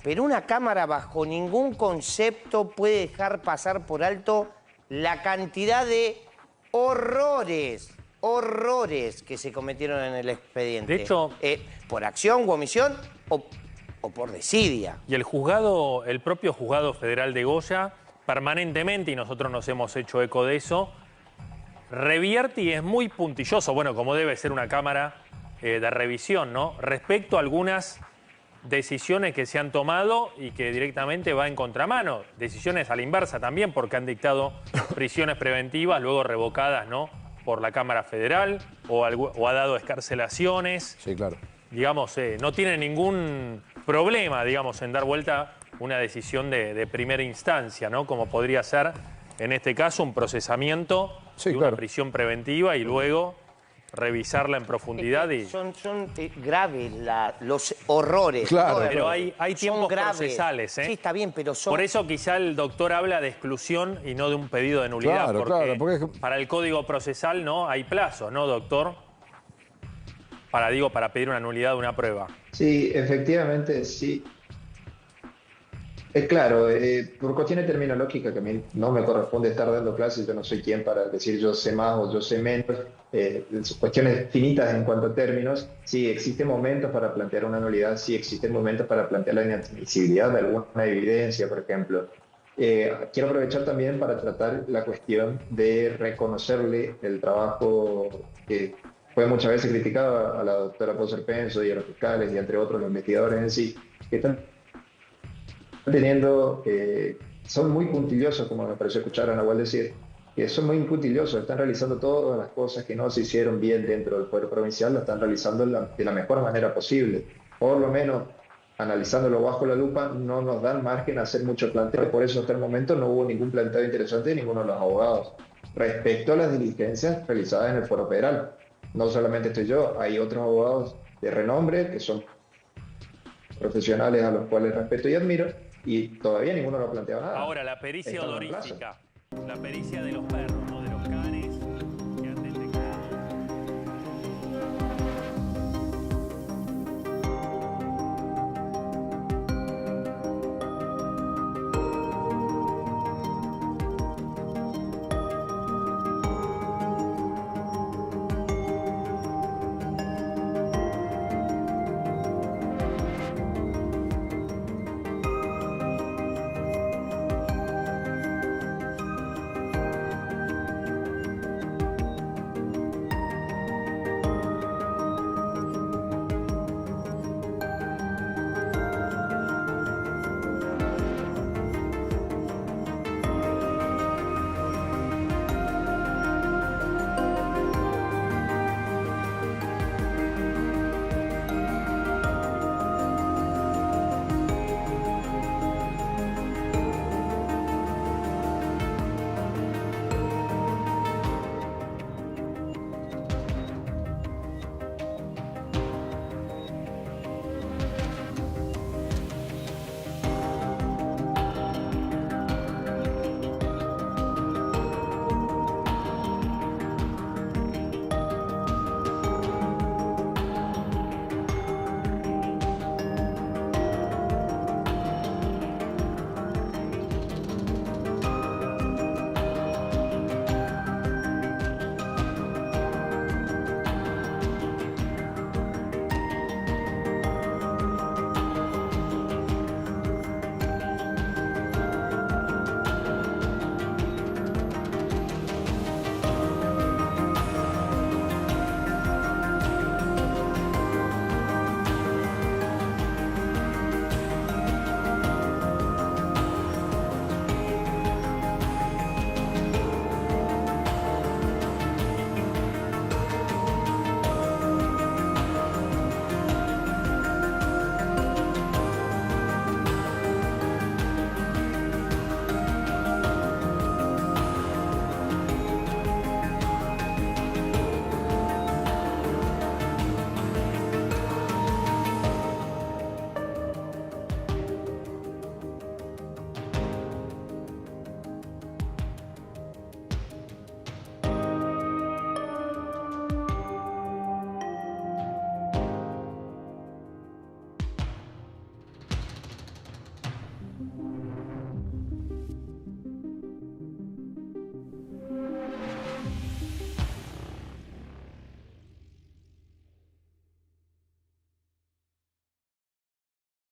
Pero una Cámara bajo ningún concepto puede dejar pasar por alto la cantidad de horrores que se cometieron en el expediente. De hecho, por acción u omisión o por desidia. Y el propio juzgado federal de Goya, permanentemente, y nosotros nos hemos hecho eco de eso, revierte y es muy puntilloso, bueno, como debe ser una cámara de revisión, ¿no? Respecto a algunas decisiones que se han tomado y que directamente va en contramano. Decisiones a la inversa también, porque han dictado prisiones preventivas, luego revocadas, ¿no?, por la Cámara Federal, o ha dado excarcelaciones. Sí, claro. Digamos, no tiene ningún problema, digamos, en dar vuelta una decisión de primera instancia, ¿no? Como podría ser, en este caso, un procesamiento y una prisión preventiva y luego revisarla en profundidad. Son graves los horrores. Claro, ¿no? Pero hay tiempos procesales, ¿eh? Sí, está bien, pero son... Por eso quizá el doctor habla de exclusión y no de un pedido de nulidad. Porque para el Código Procesal no hay plazo, ¿no, doctor? Para pedir una nulidad de una prueba. Sí, efectivamente, sí. Es claro, por cuestiones terminológicas que a mí no me corresponde estar dando clases, yo no soy quien para decir yo sé más o yo sé menos, cuestiones finitas en cuanto a términos, sí existen momentos para plantear una nulidad, sí existen momentos para plantear la inadmisibilidad de alguna evidencia, por ejemplo. Quiero aprovechar también para tratar la cuestión de reconocerle el trabajo que fue muchas veces criticado a la doctora Poser Penso y a los fiscales y entre otros los investigadores en sí, que están son muy puntillosos, como me pareció escuchar a Nahuel decir, que son muy puntillosos, están realizando todas las cosas que no se hicieron bien dentro del Poder Provincial, lo están realizando de la mejor manera posible. Por lo menos, analizándolo bajo la lupa, no nos dan margen a hacer mucho planteo, por eso hasta el momento no hubo ningún planteo interesante de ninguno de los abogados. Respecto a las diligencias realizadas en el Foro Federal, no solamente estoy yo, hay otros abogados de renombre que son profesionales a los cuales respeto y admiro, y todavía ninguno lo ha planteado nada. Ahora, la pericia odorífica, la pericia de los perros, no de los canes.